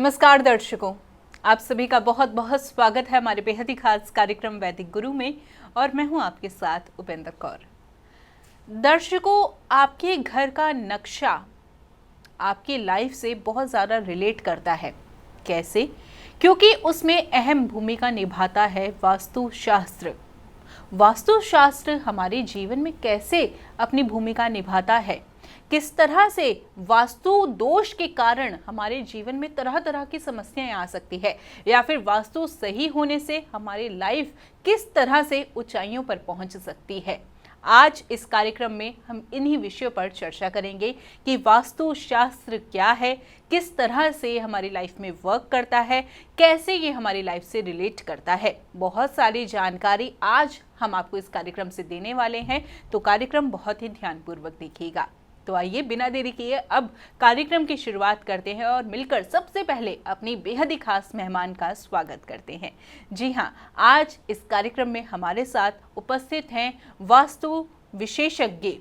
नमस्कार दर्शकों, आप सभी का बहुत बहुत स्वागत है हमारे बेहद ही खास कार्यक्रम वैदिक गुरु में। और मैं हूं आपके साथ उपेंद्र कौर। दर्शकों, आपके घर का नक्शा आपकी लाइफ से बहुत ज़्यादा रिलेट करता है। कैसे? क्योंकि उसमें अहम भूमिका निभाता है वास्तुशास्त्र। वास्तुशास्त्र हमारे जीवन में कैसे अपनी भूमिका निभाता है, किस तरह से वास्तु दोष के कारण हमारे जीवन में तरह तरह की समस्याएं आ सकती है, या फिर वास्तु सही होने से हमारी लाइफ किस तरह से ऊंचाइयों पर पहुंच सकती है। आज इस कार्यक्रम में हम इन्हीं विषयों पर चर्चा करेंगे कि वास्तुशास्त्र क्या है, किस तरह से हमारी लाइफ में वर्क करता है, कैसे ये हमारी लाइफ से रिलेट करता है। बहुत सारी जानकारी आज हम आपको इस कार्यक्रम से देने वाले हैं, तो कार्यक्रम बहुत ही ध्यानपूर्वक देखिएगा। तो आइए बिना देरी किए अब कार्यक्रम की शुरुआत करते हैं और मिलकर सबसे पहले अपनी बेहद ही खास मेहमान का स्वागत करते हैं। जी हाँ, आज इस कार्यक्रम में हमारे साथ उपस्थित हैं वास्तु विशेषज्ञ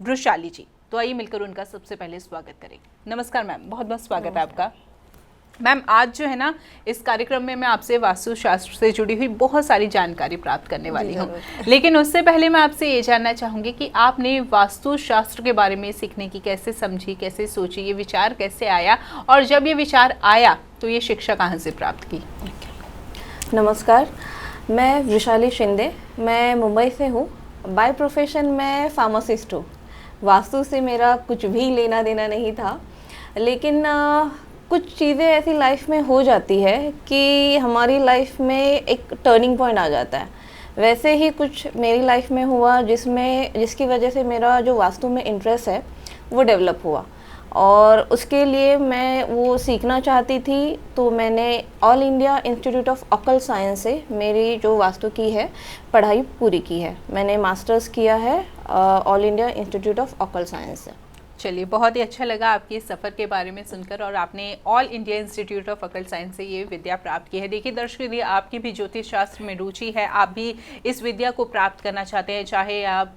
वृषाली जी। तो आइए मिलकर उनका सबसे पहले स्वागत करें। नमस्कार मैम, बहुत बहुत स्वागत है आपका। मैम, आज जो है ना इस कार्यक्रम में मैं आपसे वास्तुशास्त्र से जुड़ी हुई बहुत सारी जानकारी प्राप्त करने वाली हूँ, लेकिन उससे पहले मैं आपसे ये जानना चाहूँगी कि आपने वास्तुशास्त्र के बारे में सीखने की कैसे समझी, कैसे सोची, ये विचार कैसे आया, और जब ये विचार आया तो ये शिक्षा कहाँ से प्राप्त की? नमस्कार, मैं वृषाली शिंदे, मैं मुंबई से हूँ। बाय प्रोफेशन मैं फार्मासिस्ट हूँ। वास्तु से मेरा कुछ भी लेना देना नहीं था, लेकिन कुछ चीज़ें ऐसी लाइफ में हो जाती है कि हमारी लाइफ में एक टर्निंग पॉइंट आ जाता है। वैसे ही कुछ मेरी लाइफ में हुआ जिसकी वजह से मेरा जो वास्तु में इंटरेस्ट है वो डेवलप हुआ, और उसके लिए मैं वो सीखना चाहती थी। तो मैंने all India institute of occult science से मेरी जो वास्तु की है पढ़ाई पूरी की है। मैंने मास्टर्स किया है all India institute of occult science से। चलिए, बहुत ही अच्छा लगा आपके सफ़र के बारे में सुनकर, और आपने all India institute of occult science से ये विद्या प्राप्त की है। देखिए दर्शक, यदि आपकी भी ज्योतिष शास्त्र में रुचि है, आप भी इस विद्या को प्राप्त करना चाहते हैं, चाहे आप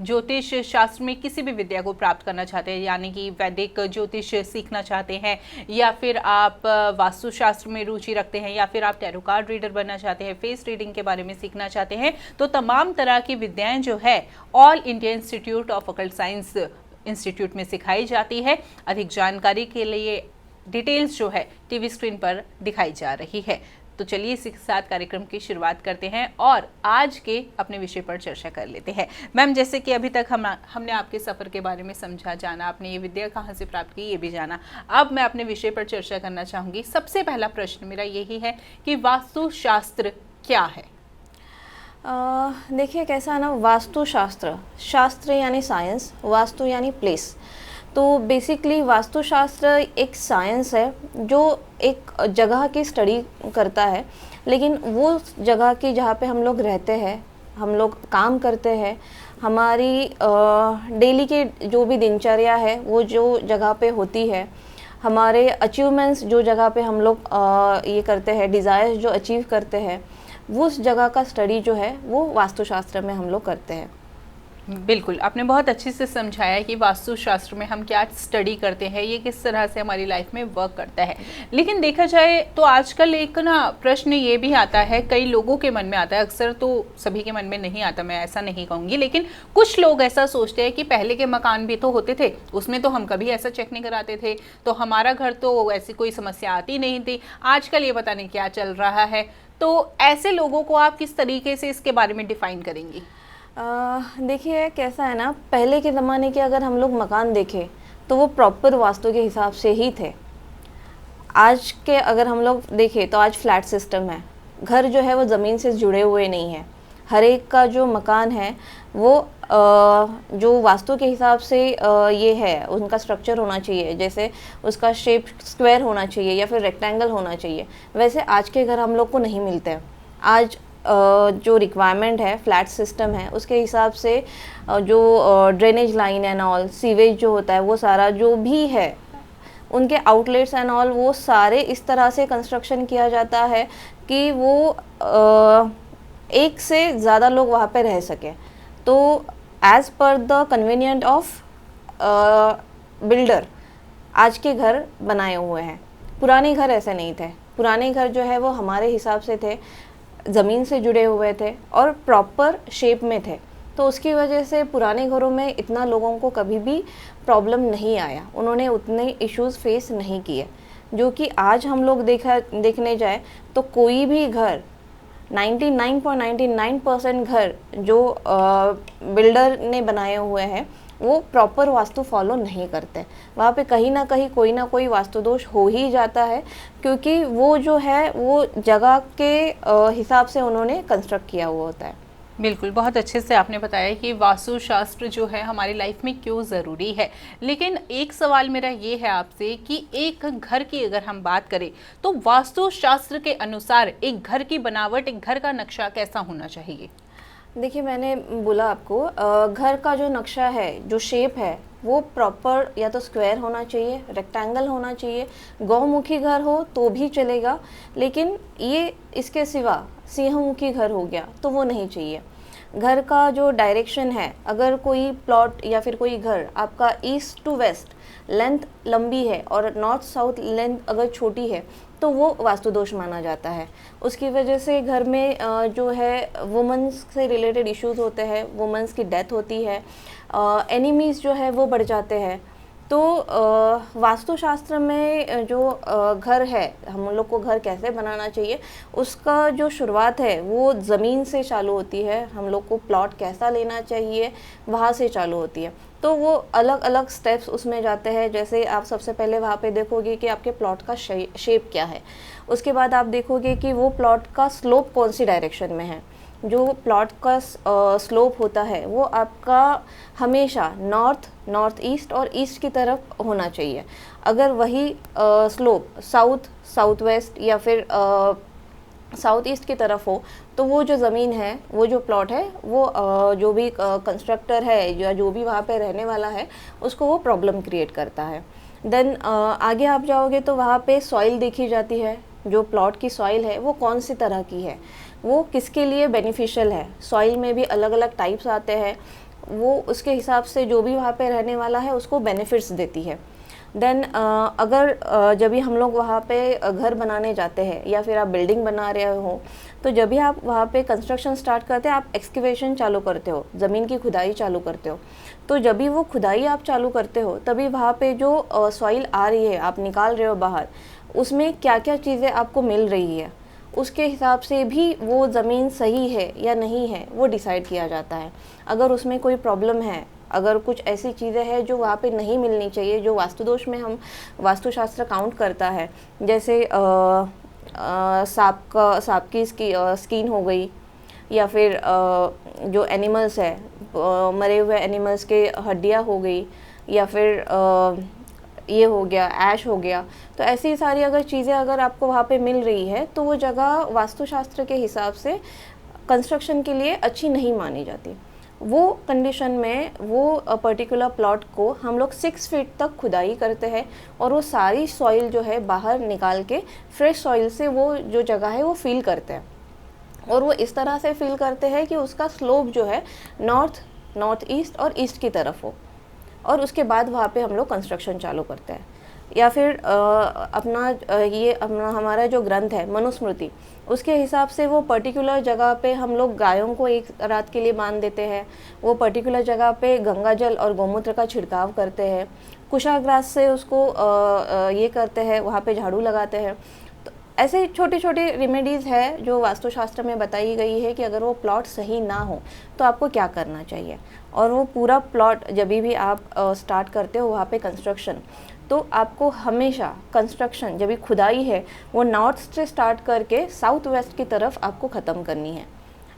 ज्योतिष शास्त्र में किसी भी विद्या को प्राप्त करना चाहते हैं, यानी कि वैदिक ज्योतिष सीखना चाहते हैं, या फिर आप वास्तुशास्त्र में रुचि रखते हैं, या फिर आप टैरो कार्ड रीडर बनना चाहते हैं, फेस रीडिंग के बारे में सीखना चाहते हैं, तो तमाम तरह की विद्याएँ जो है all India institute of occult science institute में सिखाई जाती है। अधिक जानकारी के लिए डिटेल्स जो है टीवी स्क्रीन पर दिखाई जा रही है। तो चलिए इसी के साथ कार्यक्रम की शुरुआत करते हैं और आज के अपने विषय पर चर्चा कर लेते हैं। मैम, जैसे कि अभी तक हमने आपके सफ़र के बारे में समझा, जाना, आपने ये विद्या कहाँ से प्राप्त की ये भी जाना। अब मैं अपने विषय पर चर्चा करना चाहूँगी। सबसे पहला प्रश्न मेरा यही है कि वास्तुशास्त्र क्या है? देखिए कैसा है ना, वास्तुशास्त्र, शास्त्र यानी साइंस, वास्तु यानी प्लेस। तो बेसिकली वास्तुशास्त्र एक साइंस है जो एक जगह की स्टडी करता है, लेकिन वो जगह की जहाँ पे हम लोग रहते हैं, हम लोग काम करते हैं, हमारी डेली के जो भी दिनचर्या है वो जो जगह पे होती है, हमारे अचीवमेंट्स जो जगह पे हम लोग ये करते हैं, डिज़ायर्स जो अचीव करते हैं, वो उस जगह का स्टडी जो है वो वास्तुशास्त्र में हम लोग करते हैं। बिल्कुल, आपने बहुत अच्छे से समझाया है कि वास्तुशास्त्र में हम क्या स्टडी करते हैं, ये किस तरह से हमारी लाइफ में वर्क करता है। लेकिन देखा जाए तो आजकल एक ना प्रश्न ये भी आता है, कई लोगों के मन में आता है, अक्सर तो सभी के मन में नहीं आता, मैं ऐसा नहीं कहूँगी, लेकिन कुछ लोग ऐसा सोचते हैं कि पहले के मकान भी तो होते थे, उसमें तो हम कभी ऐसा चेक नहीं कराते थे, तो हमारा घर तो ऐसी कोई समस्या आती नहीं थी, आजकल ये पता नहीं क्या चल रहा है। तो ऐसे लोगों को आप किस तरीके से इसके बारे में डिफ़ाइन करेंगी? देखिए कैसा है ना, पहले के ज़माने के अगर हम लोग मकान देखें तो वो प्रॉपर वास्तु के हिसाब से ही थे। आज के अगर हम लोग देखें तो आज फ्लैट सिस्टम है, घर जो है वो ज़मीन से जुड़े हुए नहीं है। हर एक का जो मकान है वो जो वास्तु के हिसाब से ये है, उनका स्ट्रक्चर होना चाहिए, जैसे उसका शेप स्क्वायर होना चाहिए या फिर रेक्टेंगल होना चाहिए। वैसे आज के घर हम लोग को नहीं मिलते हैं। आज जो रिक्वायरमेंट है, फ्लैट सिस्टम है, उसके हिसाब से जो drainage line and all, sewage जो होता है वो सारा जो भी है, उनके आउटलेट्स एंड ऑल, वो सारे इस तरह से कंस्ट्रक्शन किया जाता है कि वो एक से ज़्यादा लोग वहाँ पे रह सकें। तो as per the convenient of builder आज के घर बनाए हुए हैं। पुराने घर ऐसे नहीं थे। पुराने घर जो है वो हमारे हिसाब से थे, ज़मीन से जुड़े हुए थे और प्रॉपर शेप में थे। तो उसकी वजह से पुराने घरों में इतना लोगों को कभी भी प्रॉब्लम नहीं आया, उन्होंने उतने इश्यूज़ फेस नहीं किए। जो कि आज हम लोग देखने जाए तो कोई भी घर 99.99% घर जो बिल्डर ने बनाए हुए हैं वो प्रॉपर वास्तु फॉलो नहीं करते। वहाँ पे कहीं ना कहीं कोई ना कोई वास्तु दोष हो ही जाता है, क्योंकि वो जो है वो जगह के हिसाब से उन्होंने कंस्ट्रक्ट किया हुआ होता है। बिल्कुल, बहुत अच्छे से आपने बताया कि वास्तुशास्त्र जो है हमारी लाइफ में क्यों ज़रूरी है। लेकिन एक सवाल मेरा ये है आपसे कि एक घर की अगर हम बात करें तो वास्तुशास्त्र के अनुसार एक घर की बनावट, एक घर का नक्शा कैसा होना चाहिए? देखिए, मैंने बोला आपको घर का जो नक्शा है, जो शेप है, वो प्रॉपर या तो स्क्वायर होना चाहिए, रेक्टेंगल होना चाहिए। गौमुखी घर हो तो भी चलेगा, लेकिन ये इसके सिवा सिंहमुखी घर हो गया तो वो नहीं चाहिए। घर का जो डायरेक्शन है, अगर कोई प्लॉट या फिर कोई घर आपका ईस्ट टू वेस्ट लेंथ लंबी है और नॉर्थ साउथ लेंथ अगर छोटी है तो वो वास्तु दोष माना जाता है। उसकी वजह से घर में जो है वुमेंस से रिलेटेड इश्यूज होते हैं, वुमेंस की डेथ होती है, एनिमीज़ जो है वो बढ़ जाते हैं। तो वास्तुशास्त्र में जो घर है, हम लोग को घर कैसे बनाना चाहिए, उसका जो शुरुआत है वो ज़मीन से चालू होती है। हम लोग को प्लॉट कैसा लेना चाहिए वहाँ से चालू होती है। तो वो अलग अलग स्टेप्स उसमें जाते हैं। जैसे आप सबसे पहले वहाँ पे देखोगे कि आपके प्लॉट का शेप क्या है। उसके बाद आप देखोगे कि वो प्लॉट का स्लोप कौन सी डायरेक्शन में है। जो प्लॉट का स्लोप होता है वो आपका हमेशा नॉर्थ ईस्ट और ईस्ट की तरफ होना चाहिए। अगर वही स्लोप साउथ वेस्ट या फिर साउथ ईस्ट की तरफ हो तो वो जो ज़मीन है, वो जो प्लॉट है, वो जो भी कंस्ट्रक्टर है या जो भी वहाँ पे रहने वाला है उसको वो प्रॉब्लम क्रिएट करता है। देन आगे आप जाओगे तो वहाँ पे सॉइल देखी जाती है। जो प्लॉट की सॉइल है वो कौन सी तरह की है, वो किसके लिए बेनिफिशियल है। सॉइल में भी अलग अलग टाइप्स आते हैं, वो उसके हिसाब से जो भी वहाँ पे रहने वाला है उसको बेनिफिट्स देती है। देन अगर जब भी हम लोग वहाँ पे घर बनाने जाते हैं या फिर आप बिल्डिंग बना रहे हो, तो जब भी आप वहाँ पे कंस्ट्रक्शन स्टार्ट करते हैं, आप एक्सकेवेशन चालू करते हो, ज़मीन की खुदाई चालू करते हो। तो जब भी वो खुदाई आप चालू करते हो तभी वहाँ पे जो सॉइल आ रही है, आप निकाल रहे हो बाहर, उसमें क्या क्या चीज़ें आपको मिल रही है, उसके हिसाब से भी वो ज़मीन सही है या नहीं है वो डिसाइड किया जाता है। अगर उसमें कोई प्रॉब्लम है, अगर कुछ ऐसी चीज़ें हैं जो वहाँ पे नहीं मिलनी चाहिए, जो वास्तुदोष में हम वास्तुशास्त्र काउंट करता है, जैसे सांप की स्किन हो गई, या फिर जो एनिमल्स है, मरे हुए एनिमल्स के हड्डियाँ हो गई, या फिर ये हो गया, ऐश हो गया। तो ऐसी सारी अगर चीज़ें अगर आपको वहाँ पे मिल रही है तो वो जगह वास्तुशास्त्र के हिसाब से कंस्ट्रक्शन के लिए अच्छी नहीं मानी जाती। वो कंडीशन में वो पर्टिकुलर प्लॉट को हम लोग 6 फीट तक खुदाई करते हैं और वो सारी सॉइल जो है बाहर निकाल के फ्रेश सॉइल से वो जो जगह है वो फिल करते हैं। और वो इस तरह से फिल करते हैं कि उसका स्लोप जो है नॉर्थ ईस्ट और ईस्ट की तरफ हो, और उसके बाद वहाँ पे हम लोग कंस्ट्रक्शन चालू करते हैं। या फिर अपना हमारा जो ग्रंथ है मनुस्मृति, उसके हिसाब से वो पर्टिकुलर जगह पे हम लोग गायों को एक रात के लिए बांध देते हैं। वो पर्टिकुलर जगह पे गंगा जल और गौमूत्र का छिड़काव करते हैं। कुशाग्रास से उसको ये करते हैं, वहाँ पे झाड़ू लगाते हैं। तो ऐसे छोटी छोटी रेमेडीज़ है जो वास्तुशास्त्र में बताई गई है कि अगर वो प्लॉट सही ना हो तो आपको क्या करना चाहिए। और वो पूरा प्लॉट जब भी आप स्टार्ट करते हो वहाँ पे कंस्ट्रक्शन, तो आपको हमेशा कंस्ट्रक्शन जब भी खुदाई है वो नॉर्थ से स्टार्ट करके साउथ वेस्ट की तरफ आपको ख़त्म करनी है।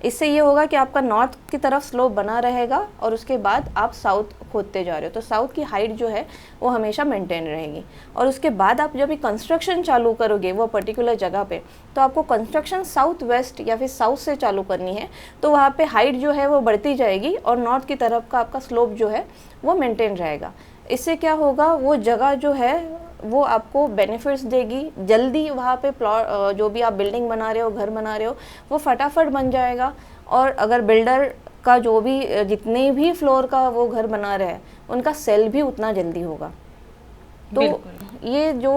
इससे ये होगा कि आपका नॉर्थ की तरफ स्लोप बना रहेगा और उसके बाद आप साउथ खोदते जा रहे हो तो साउथ की हाइट जो है वो हमेशा मेंटेन रहेगी। और उसके बाद आप जब भी कंस्ट्रक्शन चालू करोगे वो पर्टिकुलर जगह पे, तो आपको कंस्ट्रक्शन साउथ वेस्ट या फिर साउथ से चालू करनी है। तो वहाँ पे हाइट जो है वो बढ़ती जाएगी और नॉर्थ की तरफ का आपका स्लोप जो है वो मेंटेन रहेगा। इससे क्या होगा, वो जगह जो है वो आपको बेनिफिट्स देगी। जल्दी वहाँ पे प्लॉट जो भी आप बिल्डिंग बना रहे हो, घर बना रहे हो, वो फटाफट बन जाएगा। और अगर बिल्डर का जो भी जितने भी फ्लोर का वो घर बना रहे हैं उनका सेल भी उतना जल्दी होगा। तो ये जो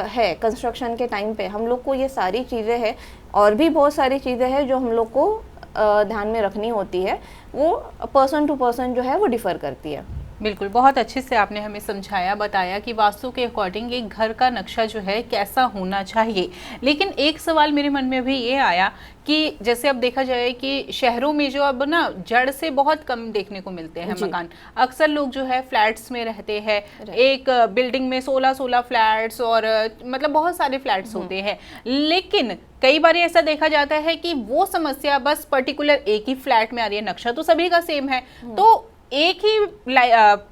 है कंस्ट्रक्शन के टाइम पे हम लोग को ये सारी चीज़ें हैं, और भी बहुत सारी चीज़ें हैं जो हम लोग को ध्यान में रखनी होती है। वो पर्सन टू पर्सन जो है वो डिफ़र करती है। बिल्कुल, बहुत अच्छे से आपने हमें समझाया, बताया कि वास्तु के अकॉर्डिंग एक घर का नक्शा जो है कैसा होना चाहिए। लेकिन एक सवाल मेरे मन में भी ये आया कि जैसे अब देखा जाए कि शहरों में जो अब ना जड़ से बहुत कम देखने को मिलते हैं मकान, अक्सर लोग जो है फ्लैट्स में रहते हैं, एक बिल्डिंग में 16 फ्लैट्स और मतलब बहुत सारे फ्लैट्स होते हैं। लेकिन कई बार ऐसा देखा जाता है कि वो समस्या बस पर्टिकुलर एक ही फ्लैट में आ रही है, नक्शा तो सभी का सेम है, तो एक ही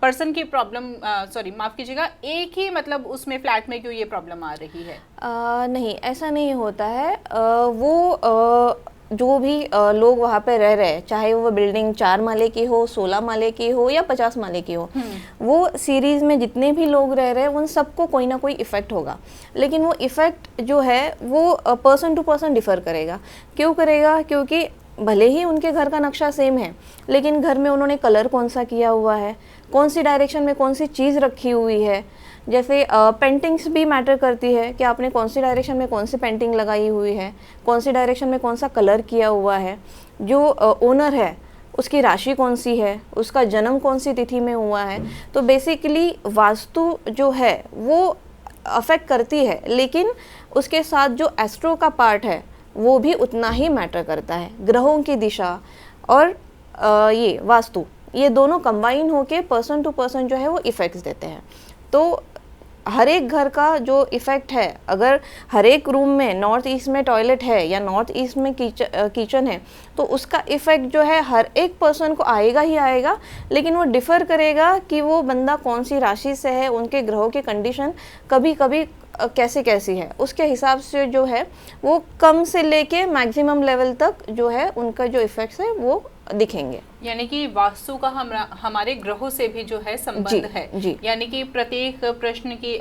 पर्सन की प्रॉब्लम, सॉरी माफ कीजिएगा, एक ही मतलब उसमें फ्लैट में क्यों ये प्रॉब्लम आ रही है? नहीं, ऐसा नहीं होता है। जो भी लोग वहाँ पे रह रहे हैं, चाहे वो बिल्डिंग 4 माले की हो, 16 माले की हो या 50 माले की हो, वो सीरीज में जितने भी लोग रह रहे हैं उन सबको कोई ना कोई इफेक्ट होगा। लेकिन वो इफेक्ट जो है वो पर्सन टू पर्सन डिफर करेगा। क्यों करेगा? क्योंकि भले ही उनके घर का नक्शा सेम है, लेकिन घर में उन्होंने कलर कौन सा किया हुआ है, कौन सी डायरेक्शन में कौन सी चीज़ रखी हुई है। जैसे पेंटिंग्स भी मैटर करती है कि आपने कौन सी डायरेक्शन में कौन सी पेंटिंग लगाई हुई है, कौन सी डायरेक्शन में कौन सा कलर किया हुआ है। जो ओनर है उसकी राशि कौन सी है, उसका जन्म कौन सी तिथि में हुआ है। तो बेसिकली वास्तु जो है वो अफेक्ट करती है, लेकिन उसके साथ जो एस्ट्रो का पार्ट है वो भी उतना ही मैटर करता है। ग्रहों की दिशा और ये वास्तु, ये दोनों कंबाइन होके पर्सन टू पर्सन जो है वो इफ़ेक्ट्स देते हैं। तो हर एक घर का जो इफ़ेक्ट है, अगर हर एक रूम में नॉर्थ ईस्ट में टॉयलेट है या नॉर्थ ईस्ट में किचन है, तो उसका इफ़ेक्ट जो है हर एक पर्सन को आएगा ही आएगा। लेकिन वो डिफ़र करेगा कि वो बंदा कौन सी राशि से है, उनके ग्रहों की कंडीशन कभी कभी कैसे कैसी है, उसके हिसाब से जो है वो कम से लेके मैक्सिमम लेवल तक जो है उनका जो इफ़ेक्ट्स है वो दिखेंगे। यानी कि वास्तु का हमारे ग्रहों से भी जो है संबंध है। यानी कि प्रत्येक प्रश्न की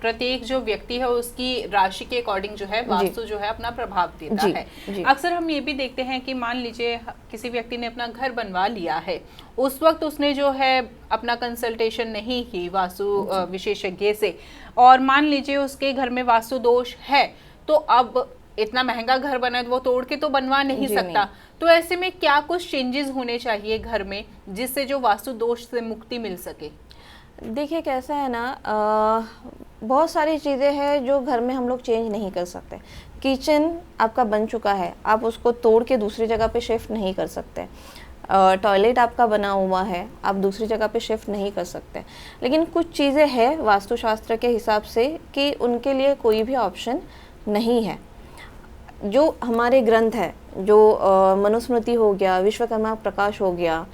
प्रत्येक जो व्यक्ति है उसकी राशि के अकॉर्डिंग जो है वास्तु जो है अपना प्रभाव देता है। अक्सर हम ये भी देखते हैं कि मान लीजिए किसी व्यक्ति ने अपना घर बनवा लिया है, उस वक्त उसने जो है अपना कंसल्टेशन नहीं की वास्तु विशेषज्ञ से, और मान लीजिए उसके घर में वास्तु दोष है, तो अब इतना महंगा घर बना है वो तोड़ के तो बनवा नहीं सकता। तो ऐसे में क्या कुछ चेंजेस होने चाहिए घर में जिससे जो वास्तु दोष से मुक्ति मिल सके? देखिए कैसा है ना, बहुत सारी चीज़ें हैं जो घर में हम लोग चेंज नहीं कर सकते। किचन आपका बन चुका है, आप उसको तोड़ के दूसरी जगह पे शिफ्ट नहीं कर सकते। टॉयलेट आपका बना हुआ है, आप दूसरी जगह पे शिफ्ट नहीं कर सकते। लेकिन कुछ चीज़ें हैं वास्तुशास्त्र के हिसाब से कि उनके लिए कोई भी ऑप्शन नहीं है। जो हमारे ग्रंथ है, जो मनुस्मृति हो गया, विश्वकर्मा प्रकाश हो गया,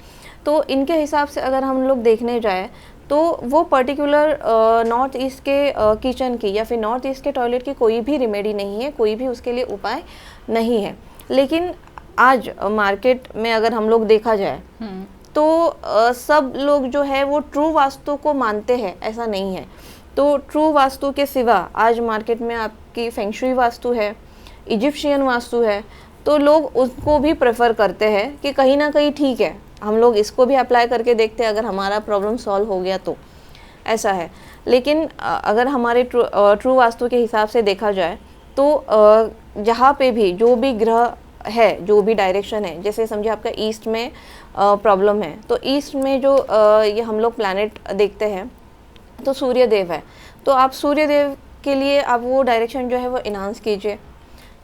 तो इनके हिसाब से अगर हम लोग देखने जाए तो वो पर्टिकुलर नॉर्थ ईस्ट के किचन की या फिर नॉर्थ ईस्ट के टॉयलेट की कोई भी रेमेडी नहीं है, कोई भी उसके लिए उपाय नहीं है। लेकिन आज मार्केट में अगर हम लोग देखा जाए तो सब लोग जो है वो ट्रू वास्तु को मानते हैं, ऐसा नहीं है। तो ट्रू वास्तु के सिवा आज मार्केट में आपकी फेंगशुई वास्तु है, इजिप्शियन वास्तु है, तो लोग उसको भी प्रेफर करते हैं कि कहीं ना कहीं ठीक है, हम लोग इसको भी अप्लाई करके देखते हैं, अगर हमारा प्रॉब्लम सॉल्व हो गया तो ऐसा है। लेकिन अगर हमारे ट्रू वास्तु के हिसाब से देखा जाए तो जहाँ पे भी जो भी ग्रह है, जो भी डायरेक्शन है, जैसे समझिए आपका ईस्ट में प्रॉब्लम है, तो ईस्ट में जो ये हम लोग प्लैनेट देखते हैं तो सूर्य देव है, तो आप सूर्य देव के लिए आप वो डायरेक्शन जो है वो इन्हांस कीजिए।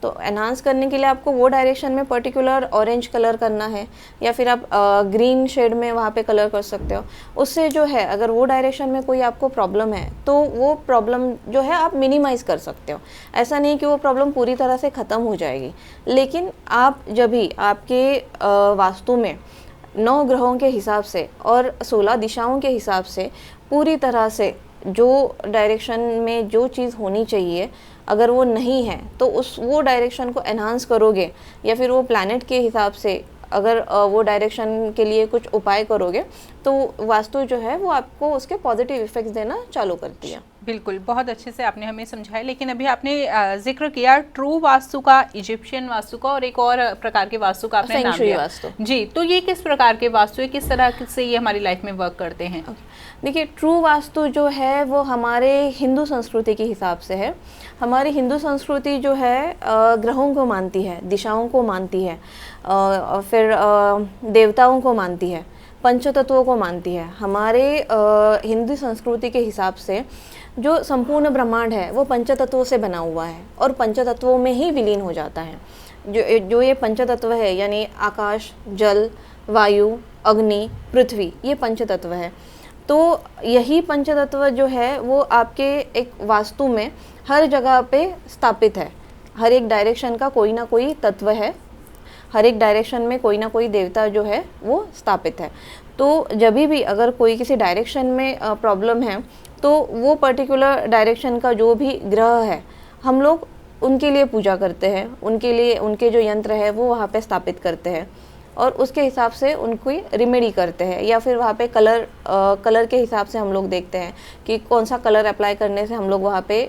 तो एनहांस करने के लिए आपको वो डायरेक्शन में पर्टिकुलर ऑरेंज कलर करना है, या फिर आप ग्रीन शेड में वहाँ पे कलर कर सकते हो। उससे जो है अगर वो डायरेक्शन में कोई आपको प्रॉब्लम है तो वो प्रॉब्लम जो है आप मिनिमाइज़ कर सकते हो। ऐसा नहीं कि वो प्रॉब्लम पूरी तरह से ख़त्म हो जाएगी, लेकिन आप जब भी आपके वास्तु में 9 ग्रहों के हिसाब से और 16 दिशाओं के हिसाब से पूरी तरह से जो डायरेक्शन में जो चीज़ होनी चाहिए अगर वो नहीं है तो वो डायरेक्शन को एनहांस करोगे, या फिर वो प्लैनेट के हिसाब से अगर वो डायरेक्शन के लिए कुछ उपाय करोगे तो वास्तु जो है वो आपको उसके पॉजिटिव इफेक्ट्स देना चालू करती है। बिल्कुल, बहुत अच्छे से आपने हमें समझाया। लेकिन अभी आपने जिक्र किया ट्रू वास्तु का, इजिप्शियन वास्तु का, और एक और प्रकार के वास्तु का आपने नाम फेंग शुई लिया वास्तु। जी। तो ये किस प्रकार के वास्तु है, किस तरह से ये हमारी लाइफ में वर्क करते हैं? देखिए, ट्रू वास्तु जो है वो हमारे हिंदू संस्कृति के हिसाब से है। हमारी हिंदू संस्कृति जो है ग्रहों को मानती है, दिशाओं को मानती है, और फिर देवताओं को मानती है, पंचतत्वों को मानती है। हमारे हिंदू संस्कृति के हिसाब से जो संपूर्ण ब्रह्मांड है वो पंचतत्वों से बना हुआ है और पंचतत्वों में ही विलीन हो जाता है। जो ये पंचतत्व है, यानी आकाश, जल, वायु, अग्नि, पृथ्वी, ये पंचतत्व है। तो यही पंचतत्व जो है वो आपके एक वास्तु में हर जगह पे स्थापित है। हर एक डायरेक्शन का कोई ना कोई तत्व है, हर एक डायरेक्शन में कोई ना कोई देवता जो है वो स्थापित है। तो जब भी अगर कोई किसी डायरेक्शन में प्रॉब्लम है तो वो पर्टिकुलर डायरेक्शन का जो भी ग्रह है, हम लोग उनके लिए पूजा करते हैं, उनके लिए उनके जो यंत्र है वो वहाँ पे स्थापित करते हैं और उसके हिसाब से उनको रिमेडी करते हैं। या फिर वहाँ पे कलर के हिसाब से हम लोग देखते हैं कि कौन सा कलर अप्लाई करने से हम लोग वहाँ पे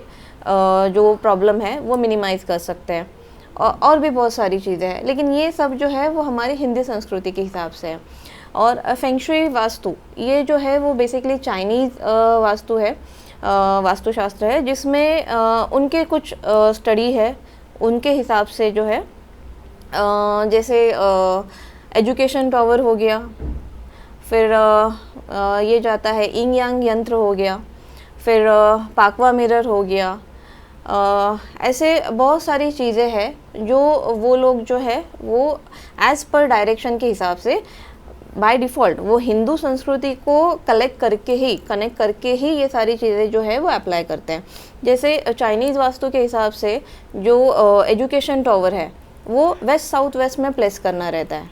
जो प्रॉब्लम है वो मिनिमाइज़ कर सकते हैं। और भी बहुत सारी चीज़ें हैं, लेकिन ये सब जो है वो हमारी हिंदी संस्कृति के हिसाब से है। और फेंग शुई वास्तु ये जो है वो बेसिकली चाइनीज़ वास्तु है, वास्तुशास्त्र है, जिसमें उनके कुछ स्टडी है, उनके हिसाब से जो है जैसे एजुकेशन टावर हो गया, फिर ये जाता है इंग यांग यंत्र हो गया, फिर पाकवा मिरर हो गया। ऐसे बहुत सारी चीज़ें हैं जो वो लोग जो है वो एज़ पर डायरेक्शन के हिसाब से बाय डिफ़ॉल्ट वो हिंदू संस्कृति को कनेक्ट करके ही ये सारी चीज़ें जो है वो अप्लाई करते हैं। जैसे चाइनीज़ वास्तु के हिसाब से जो एजुकेशन टावर है वो वेस्ट साउथ वेस्ट में प्लेस करना रहता है।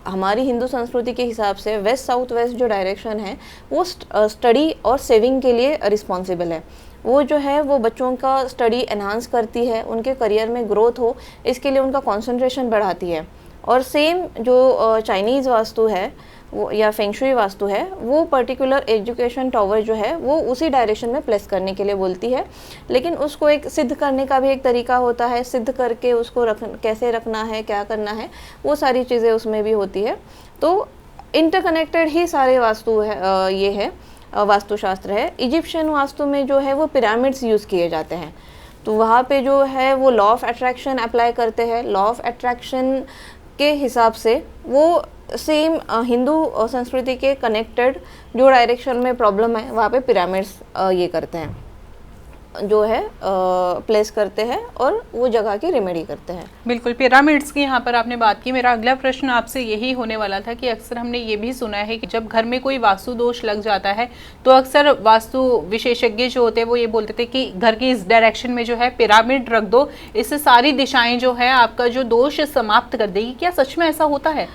हमारी हिंदू संस्कृति के हिसाब से वेस्ट साउथ वेस्ट जो डायरेक्शन है वो स्टडी और सेविंग के लिए रिस्पॉन्सिबल है। वो जो है वो बच्चों का स्टडी एनहांस करती है, उनके करियर में ग्रोथ हो इसके लिए उनका कंसंट्रेशन बढ़ाती है। और सेम जो चाइनीज़ वास्तु है वो या फेंग शुई वास्तु है वो पर्टिकुलर एजुकेशन टावर जो है वो उसी डायरेक्शन में प्लेस करने के लिए बोलती है। लेकिन उसको एक सिद्ध करने का भी एक तरीका होता है, सिद्ध करके उसको कैसे रखना है, क्या करना है, वो सारी चीज़ें उसमें भी होती है। तो इंटरकनेक्टेड ही सारे वास्तु है, ये है वास्तुशास्त्र है। इजिप्शियन वास्तु में जो है वो पिरामिड्स यूज़ किए जाते हैं, तो वहाँ पे जो है वो लॉ ऑफ अट्रैक्शन अप्लाई करते हैं। लॉ ऑफ अट्रैक्शन के हिसाब से वो सेम हिंदू संस्कृति के कनेक्टेड जो डायरेक्शन में प्रॉब्लम है वहाँ पे पिरामिड्स ये करते हैं, जो है प्लेस करते हैं और वो जगह की रेमेडी करते हैं। बिल्कुल, पिरामिड्स की यहाँ पर आपने बात की। मेरा अगला प्रश्न आपसे यही होने वाला था कि अक्सर हमने ये भी सुना है कि जब घर में कोई वास्तु दोष लग जाता है तो अक्सर वास्तु विशेषज्ञ जो होते हैं वो ये बोलते थे कि घर की इस डायरेक्शन में जो है पिरामिड रख दो, इससे सारी दिशाएं जो है आपका जो दोष समाप्त कर देगी। क्या सच में ऐसा होता है?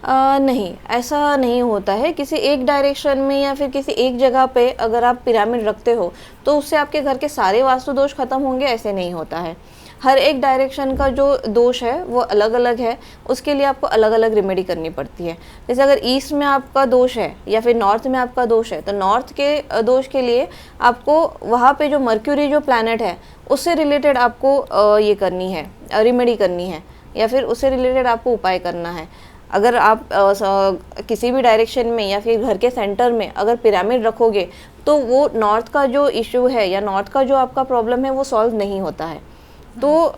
नहीं, ऐसा नहीं होता है। किसी एक डायरेक्शन में या फिर किसी एक जगह पे अगर आप पिरामिड रखते हो तो उससे आपके घर के सारे वास्तु दोष खत्म होंगे, ऐसे नहीं होता है। हर एक डायरेक्शन का जो दोष है वो अलग अलग है, उसके लिए आपको अलग अलग रेमेडी करनी पड़ती है। जैसे अगर ईस्ट में आपका दोष है या फिर नॉर्थ में आपका दोष है तो नॉर्थ के दोष के लिए आपको वहाँ पे जो मर्क्यूरी जो प्लैनेट है उससे रिलेटेड आपको ये करनी है, रेमेडी करनी है, या फिर उससे रिलेटेड आपको उपाय करना है। अगर आप किसी भी डायरेक्शन में या फिर घर के सेंटर में अगर पिरामिड रखोगे तो वो नॉर्थ का जो इशू है या नॉर्थ का जो आपका प्रॉब्लम है वो सॉल्व नहीं होता है। तो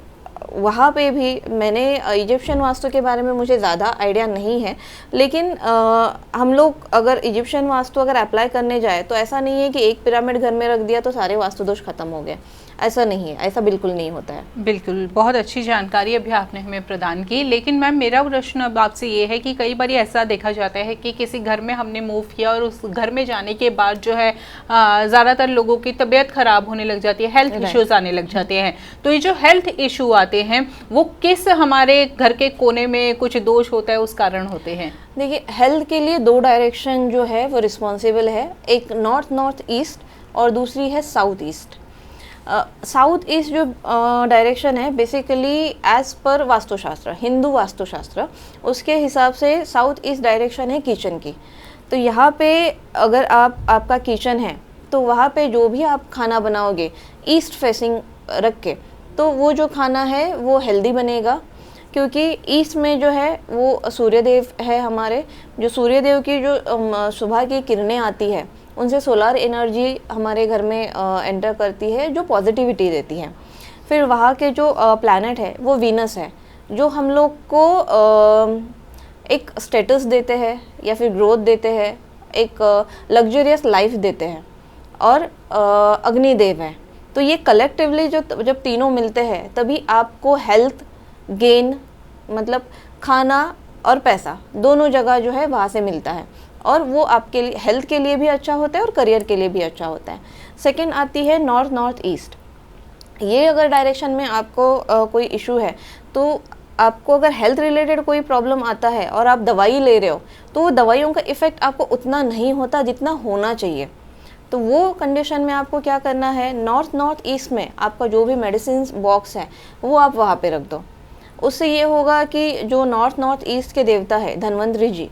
वहाँ पे भी मैंने इजिप्शियन वास्तु के बारे में मुझे ज़्यादा आइडिया नहीं है, लेकिन हम लोग अगर इजिप्शियन वास्तु अगर अप्लाई करने जाए तो ऐसा नहीं है कि एक पिरामिड घर में रख दिया तो सारे वास्तु दोष खत्म हो गए, ऐसा नहीं है, ऐसा बिल्कुल नहीं होता है। बिल्कुल, बहुत अच्छी जानकारी अभी आपने हमें प्रदान की। लेकिन मैम मेरा प्रश्न अब आपसे ये है कि कई बार ऐसा देखा जाता है कि किसी घर में हमने मूव किया और उस घर में जाने के बाद जो है ज़्यादातर लोगों की तबीयत खराब होने लग जाती है, हेल्थ इश्यूज आने लग जाते हैं। तो ये जो हेल्थ इशू आते हैं वो किस हमारे घर के कोने में कुछ दोष होता है उस कारण होते हैं? देखिए, हेल्थ के लिए दो डायरेक्शन जो है वो रिस्पॉन्सिबल है, एक नॉर्थ ईस्ट और दूसरी है साउथ ईस्ट। साउथ ईस्ट जो डायरेक्शन है बेसिकली एज पर वास्तुशास्त्र, हिंदू वास्तुशास्त्र, उसके हिसाब से साउथ ईस्ट डायरेक्शन है किचन की। तो यहाँ पे अगर आपका किचन है तो वहाँ पे जो भी आप खाना बनाओगे ईस्ट फेसिंग रख के, तो वो जो खाना है वो हेल्दी बनेगा, क्योंकि ईस्ट में जो है वो सूर्यदेव है हमारे, जो सूर्यदेव की जो सुबह की किरणें आती है उनसे सोलर एनर्जी हमारे घर में एंटर करती है, जो पॉजिटिविटी देती है। फिर वहाँ के जो प्लैनेट है वो वीनस है, जो हम लोग को एक स्टेटस देते हैं या फिर ग्रोथ देते हैं, एक लग्जरियस लाइफ देते हैं, और अग्निदेव है। तो ये कलेक्टिवली जब तीनों मिलते हैं तभी आपको हेल्थ गेन, मतलब खाना और पैसा दोनों जगह जो है वहाँ से मिलता है, और वो आपके लिए हेल्थ के लिए भी अच्छा होता है और करियर के लिए भी अच्छा होता है। सेकंड आती है नॉर्थ नॉर्थ ईस्ट। ये अगर डायरेक्शन में आपको कोई इशू है, तो आपको अगर हेल्थ रिलेटेड कोई प्रॉब्लम आता है और आप दवाई ले रहे हो, तो वो दवाइयों का इफ़ेक्ट आपको उतना नहीं होता जितना होना चाहिए। तो वो कंडीशन में आपको क्या करना है, नॉर्थ नॉर्थ ईस्ट में आपका जो भी मेडिसिन बॉक्स है वो आप वहाँ पे रख दो। उससे ये होगा कि जो नॉर्थ नॉर्थ ईस्ट के देवता है धन्वंतरी जी,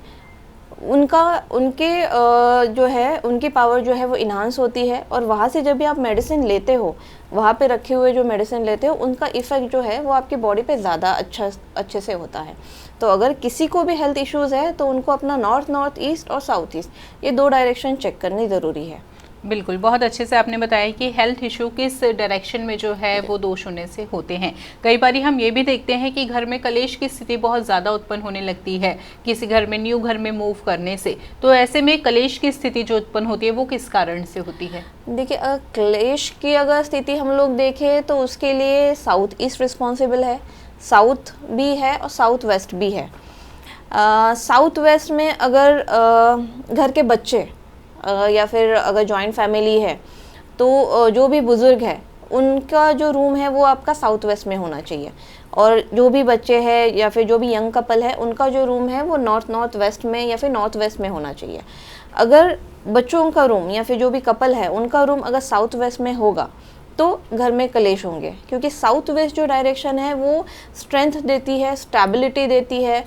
उनके जो है उनकी पावर जो है वो इन्हांस होती है, और वहाँ से जब भी आप मेडिसिन लेते हो, वहाँ पे रखे हुए जो मेडिसिन लेते हो उनका इफ़ेक्ट जो है वो आपकी बॉडी पे ज़्यादा अच्छे से होता है। तो अगर किसी को भी हेल्थ इश्यूज़ है तो उनको अपना नॉर्थ नॉर्थ ईस्ट और साउथ ईस्ट ये 2 डायरेक्शन चेक करनी ज़रूरी है। बिल्कुल, बहुत अच्छे से आपने बताया कि हेल्थ इशू किस डायरेक्शन में जो है वो दोष होने से होते हैं। कई बार हम ये भी देखते हैं कि घर में कलेश की स्थिति बहुत ज़्यादा उत्पन्न होने लगती है किसी घर में, न्यू घर में मूव करने से। तो ऐसे में कलेश की स्थिति जो उत्पन्न होती है वो किस कारण से होती है? देखिए, क्लेश की अगर स्थिति हम लोग देखें तो उसके लिए साउथ ईस्ट रिस्पॉन्सिबल है, साउथ भी है और साउथ वेस्ट भी है। साउथ वेस्ट में अगर घर के बच्चे या फिर अगर जॉइंट फैमिली है, तो जो भी बुज़ुर्ग है उनका जो रूम है वो आपका साउथ वेस्ट में होना चाहिए, और जो भी बच्चे हैं या फिर जो भी यंग कपल है उनका जो रूम है वो नॉर्थ नॉर्थ वेस्ट में या फिर नॉर्थ वेस्ट में होना चाहिए। अगर बच्चों का रूम या फिर जो भी कपल है उनका रूम अगर साउथ वेस्ट में होगा तो घर में कलेश होंगे, क्योंकि साउथ वेस्ट जो डायरेक्शन है वो स्ट्रेंथ देती है, स्टेबिलिटी देती है।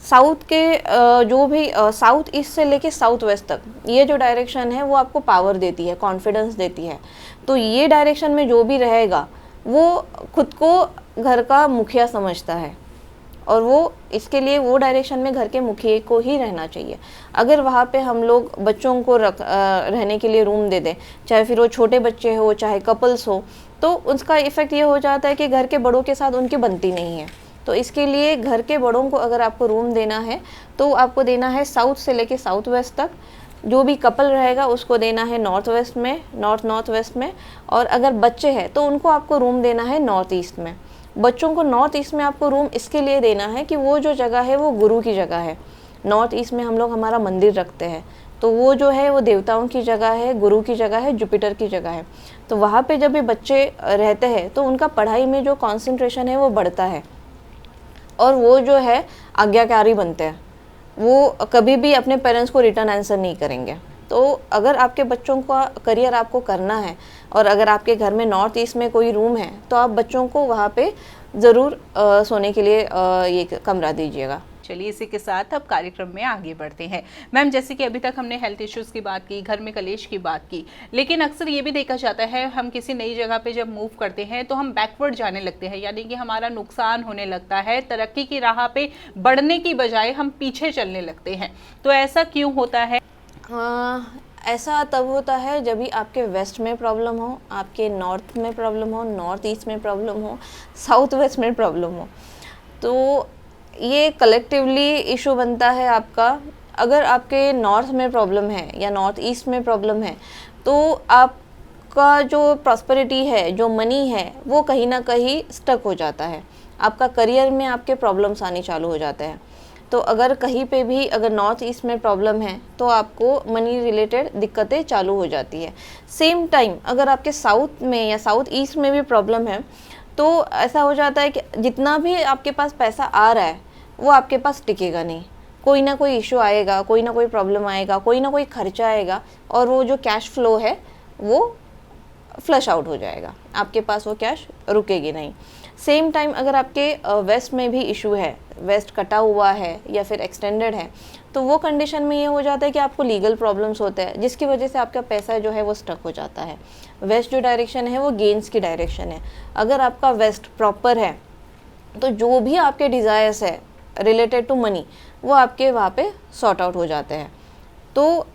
साउथ के जो भी साउथ ईस्ट से लेके साउथ वेस्ट तक ये जो डायरेक्शन है वो आपको पावर देती है, कॉन्फिडेंस देती है। तो ये डायरेक्शन में जो भी रहेगा वो खुद को घर का मुखिया समझता है, और वो इसके लिए वो डायरेक्शन में घर के मुखिए को ही रहना चाहिए। अगर वहाँ पे हम लोग बच्चों को रहने के लिए रूम दे दें, चाहे फिर वो छोटे बच्चे हो चाहे कपल्स हो, तो उसका इफ़ेक्ट ये हो जाता है कि घर के बड़ों के साथ उनकी बनती नहीं है। तो इसके लिए घर के बड़ों को अगर आपको रूम देना है तो आपको देना है साउथ से लेके साउथ वेस्ट तक। जो भी कपल रहेगा उसको देना है नॉर्थ वेस्ट में, नॉर्थ वेस्ट में, और अगर बच्चे हैं तो उनको आपको रूम देना है नॉर्थ ईस्ट में। बच्चों को नॉर्थ ईस्ट में आपको रूम इसके लिए देना है कि वो जो जगह है वो गुरु की जगह है। नॉर्थ ईस्ट में हम लोग हमारा मंदिर रखते हैं, तो वो जो है वो देवताओं की जगह है, गुरु की जगह है, जुपिटर की जगह है। तो वहाँ पे जब भी बच्चे रहते हैं तो उनका पढ़ाई में जो कॉन्सेंट्रेशन है वो बढ़ता है, और वो जो है आज्ञाकारी बनते हैं, वो कभी भी अपने पेरेंट्स को रिटर्न आंसर नहीं करेंगे। तो अगर आपके बच्चों का करियर आपको करना है और अगर आपके घर में नॉर्थ ईस्ट में कोई रूम है तो आप बच्चों को वहाँ पे ज़रूर सोने के लिए ये कमरा दीजिएगा। चलिए इसी के साथ अब कार्यक्रम में आगे बढ़ते हैं। मैम, जैसे कि अभी तक हमने हेल्थ इश्यूज़ की बात की, घर में कलेश की बात की, लेकिन अक्सर ये भी देखा जाता है हम किसी नई जगह पे जब मूव करते हैं तो हम बैकवर्ड जाने लगते हैं, यानी कि हमारा नुकसान होने लगता है, तरक्की की राह पे बढ़ने की बजाय हम पीछे चलने लगते हैं। तो ऐसा क्यों होता है? ऐसा तब होता है जब भी आपके वेस्ट में प्रॉब्लम हो, आपके नॉर्थ में प्रॉब्लम हो, नॉर्थ ईस्ट में प्रॉब्लम हो, साउथ वेस्ट में प्रॉब्लम हो, तो ये कलेक्टिवली इशू बनता है आपका। अगर आपके नॉर्थ में प्रॉब्लम है या नॉर्थ ईस्ट में प्रॉब्लम है तो आपका जो प्रॉस्पेरिटी है, जो मनी है, वो कहीं ना कहीं स्टक हो जाता है। आपका करियर में आपके प्रॉब्लम्स आने चालू हो जाते हैं। तो अगर कहीं पे भी अगर नॉर्थ ईस्ट में प्रॉब्लम है तो आपको मनी रिलेटेड दिक्कतें चालू हो जाती है। सेम टाइम अगर आपके साउथ में या साउथ ईस्ट में भी प्रॉब्लम है तो ऐसा हो जाता है कि जितना भी आपके पास पैसा आ रहा है वो आपके पास टिकेगा नहीं, कोई ना कोई इशू आएगा, कोई ना कोई प्रॉब्लम आएगा, कोई ना कोई खर्चा आएगा, और वो जो कैश फ्लो है वो फ्लश आउट हो जाएगा, आपके पास वो कैश रुकेगी नहीं। सेम टाइम अगर आपके वेस्ट में भी इशू है, वेस्ट कटा हुआ है या फिर एक्सटेंडेड है, तो वो कंडीशन में ये हो जाता है कि आपको लीगल प्रॉब्लम्स होते हैं, जिसकी वजह से आपका पैसा जो है वो स्टक हो जाता है। वेस्ट जो डायरेक्शन है वो गेन्स की डायरेक्शन है। अगर आपका वेस्ट प्रॉपर है तो जो भी आपके डिज़ायर्स है रिलेटेड टू मनी वो आपके वहाँ पे सॉर्ट आउट हो जाते हैं। तो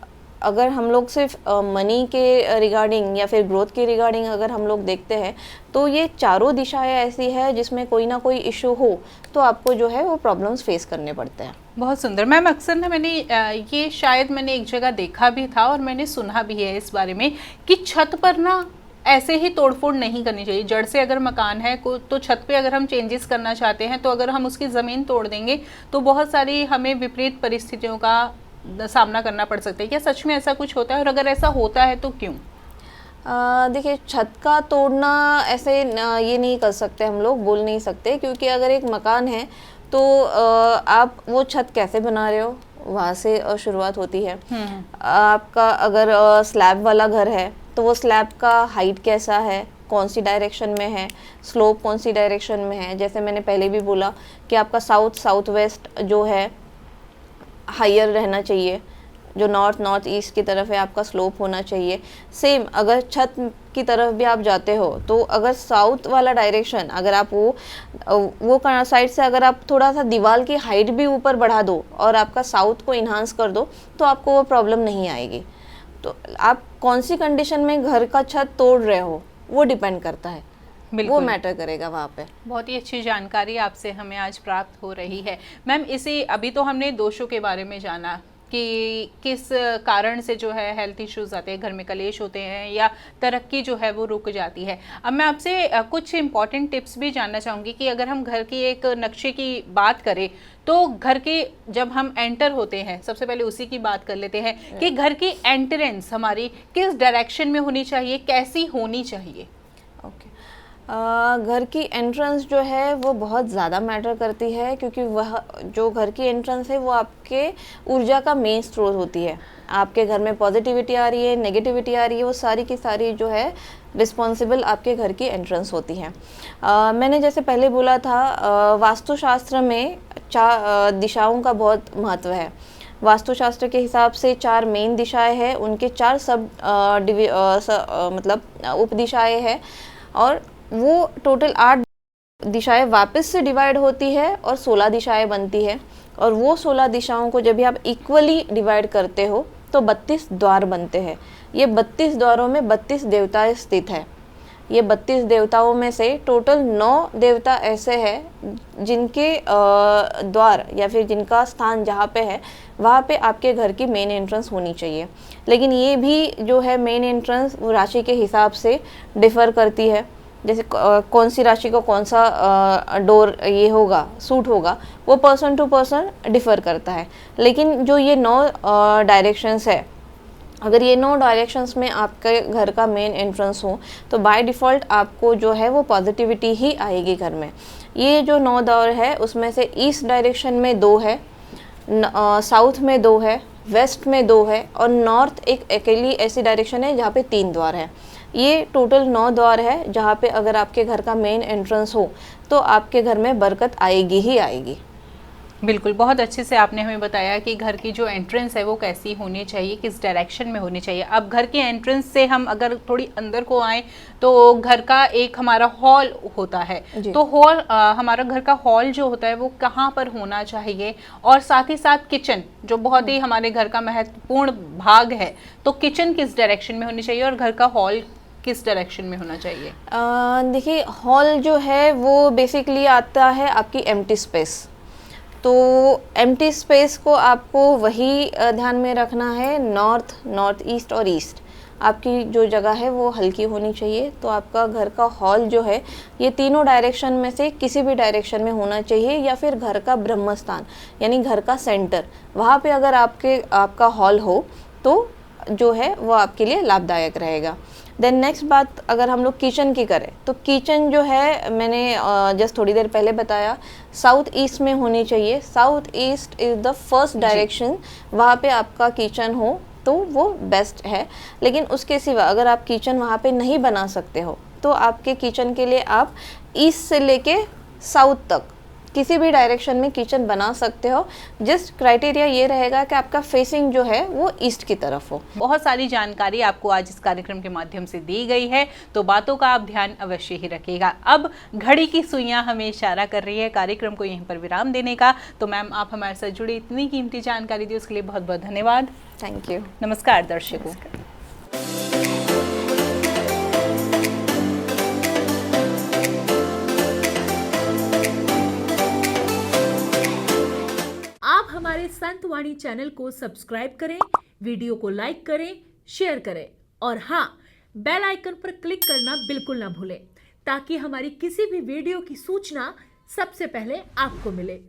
अगर हम लोग सिर्फ मनी के रिगार्डिंग या फिर ग्रोथ के रिगार्डिंग अगर हम लोग देखते हैं तो ये चारों दिशाएं ऐसी है जिसमें कोई ना कोई इशू हो तो आपको जो है वो प्रॉब्लम्स फेस करने पड़ते हैं। बहुत सुंदर मैम। अक्सर ना मैंने ये शायद मैंने एक जगह देखा भी था और मैंने सुना भी है इस बारे में कि छत पर ना ऐसे ही तोड़फोड़ नहीं करनी चाहिए। जड़ से अगर मकान है तो छत पे अगर हम चेंजेस करना चाहते हैं तो अगर हम उसकी ज़मीन तोड़ देंगे तो बहुत सारी हमें विपरीत परिस्थितियों का सामना करना पड़ सकता है। क्या सच में ऐसा कुछ होता है, और अगर ऐसा होता है तो क्यों? देखिए, छत का तोड़ना ऐसे ये नहीं कर सकते, हम लोग बोल नहीं सकते, क्योंकि अगर एक मकान है तो आप वो छत कैसे बना रहे हो वहाँ से शुरुआत होती है। आपका अगर स्लैब वाला घर है तो वो स्लैब का हाइट कैसा है, कौन सी डायरेक्शन में है, स्लोप कौन सी डायरेक्शन में है। जैसे मैंने पहले भी बोला कि आपका साउथ वेस्ट जो है हायर रहना चाहिए, जो नॉर्थ ईस्ट की तरफ है आपका स्लोप होना चाहिए। सेम अगर छत की तरफ भी आप जाते हो तो अगर साउथ वाला डायरेक्शन अगर आप वो साइड से अगर आप थोड़ा सा दीवार की हाइट भी ऊपर बढ़ा दो और आपका साउथ को इन्हांस कर दो तो आपको वो प्रॉब्लम नहीं आएगी। तो आप कौन सी कंडीशन में घर का छत तोड़ रहे हो वो डिपेंड करता है, वो मैटर करेगा वहाँ पे। बहुत ही अच्छी जानकारी आपसे हमें आज प्राप्त हो रही है मैम। इसी अभी तो हमने दोषों के बारे में जाना कि किस कारण से जो है हेल्थ इश्यूज आते हैं, घर में कलेश होते हैं या तरक्की जो है वो रुक जाती है। अब मैं आपसे कुछ इम्पॉर्टेंट टिप्स भी जानना चाहूँगी कि अगर हम घर की एक नक्शे की बात करें तो घर के जब हम एंटर होते हैं सबसे पहले उसी की बात कर लेते हैं कि घर की एंट्रेंस हमारी किस डायरेक्शन में होनी चाहिए, कैसी होनी चाहिए? ओके, घर की एंट्रेंस जो है वो बहुत ज़्यादा मैटर करती है, क्योंकि वह जो घर की एंट्रेंस है वो आपके ऊर्जा का मेन स्रोत होती है। आपके घर में पॉजिटिविटी आ रही है, नेगेटिविटी आ रही है, वो सारी की सारी जो है रिस्पॉन्सिबल आपके घर की एंट्रेंस होती है। मैंने जैसे पहले बोला था, वास्तुशास्त्र में दिशाओं का बहुत महत्व है। वास्तुशास्त्र के हिसाब से 4 मेन दिशाएं हैं, उनके 4 मतलब उप दिशाएं हैं, और वो टोटल 8 दिशाएं वापस से डिवाइड होती है और 16 दिशाएं बनती है। और वो 16 दिशाओं को जब भी आप इक्वली डिवाइड करते हो तो 32 द्वार बनते हैं। ये 32 द्वारों में 32 देवताएं स्थित है। ये 32 देवताओं में से टोटल 9 देवता ऐसे हैं जिनके द्वार या फिर जिनका स्थान जहाँ पे है वहाँ पे आपके घर की मेन एंट्रेंस होनी चाहिए। लेकिन ये भी जो है मेन एंट्रेंस वो राशि के हिसाब से डिफ़र करती है। जैसे कौन सी राशि को कौन सा डोर ये होगा, सूट होगा, वो पर्सन टू पर्सन डिफ़र करता है। लेकिन जो ये 9 डायरेक्शंस है, अगर ये 9 डायरेक्शंस में आपके घर का मेन एंट्रेंस हो तो बाय डिफ़ॉल्ट आपको जो है वो पॉजिटिविटी ही आएगी घर में। ये जो 9 द्वार है उसमें से ईस्ट डायरेक्शन में 2 है, साउथ में 2 है, वेस्ट में 2 है, और नॉर्थ एक अकेली ऐसी डायरेक्शन है जहाँ पे 3 द्वार है। ये टोटल 9 द्वार है जहाँ पे अगर आपके घर का मेन एंट्रेंस हो तो आपके घर में बरकत आएगी ही आएगी। बिल्कुल, बहुत अच्छे से आपने हमें बताया कि घर की जो एंट्रेंस है वो कैसी होनी चाहिए, किस डायरेक्शन में होनी चाहिए। अब घर के एंट्रेंस से हम अगर थोड़ी अंदर को आए तो घर का एक हमारा हॉल होता है, तो हॉल हमारा घर का हॉल जो होता है वो कहाँ पर होना चाहिए, और साथ ही साथ किचन जो बहुत ही हमारे घर का महत्वपूर्ण भाग है, तो किचन किस डायरेक्शन में होनी चाहिए और घर का हॉल किस डायरेक्शन में होना चाहिए? देखिए, हॉल जो है वो बेसिकली आता है आपकी एम्प्टी स्पेस। तो एम्प्टी स्पेस को आपको वही ध्यान में रखना है, नॉर्थ ईस्ट और ईस्ट आपकी जो जगह है वो हल्की होनी चाहिए। तो आपका घर का हॉल जो है ये तीनों डायरेक्शन में से किसी भी डायरेक्शन में होना चाहिए, या फिर घर का ब्रह्म स्थान यानी घर का सेंटर, वहाँ पे अगर आपका हॉल हो तो जो है वो आपके लिए लाभदायक रहेगा। देन नेक्स्ट बात अगर हम लोग किचन की करें तो किचन जो है मैंने जस्ट थोड़ी देर पहले बताया साउथ ईस्ट में होनी चाहिए। South east is the first direction, वहाँ पे आपका किचन हो तो वो बेस्ट है। लेकिन उसके सिवा अगर आप किचन वहाँ पे नहीं बना सकते हो तो आपके किचन के लिए आप ईस्ट से लेके साउथ तक किसी भी डायरेक्शन में किचन बना सकते हो। जस्ट क्राइटेरिया ये रहेगा कि आपका फेसिंग जो है वो ईस्ट की तरफ हो। बहुत सारी जानकारी आपको आज इस कार्यक्रम के माध्यम से दी गई है, तो बातों का आप ध्यान अवश्य ही रखिएगा। अब घड़ी की सुइयां हमें इशारा कर रही है कार्यक्रम को यहीं पर विराम देने का। तो मैम, आप हमारे साथ जुड़ी इतनी कीमती जानकारी दी उसके लिए बहुत बहुत धन्यवाद। Thank you. नमस्कार दर्शकों। आप हमारे संतवाणी चैनल को सब्सक्राइब करें, वीडियो को लाइक करें, शेयर करें और हाँ, बेल आइकन पर क्लिक करना बिल्कुल ना भूलें ताकि हमारी किसी भी वीडियो की सूचना सबसे पहले आपको मिले।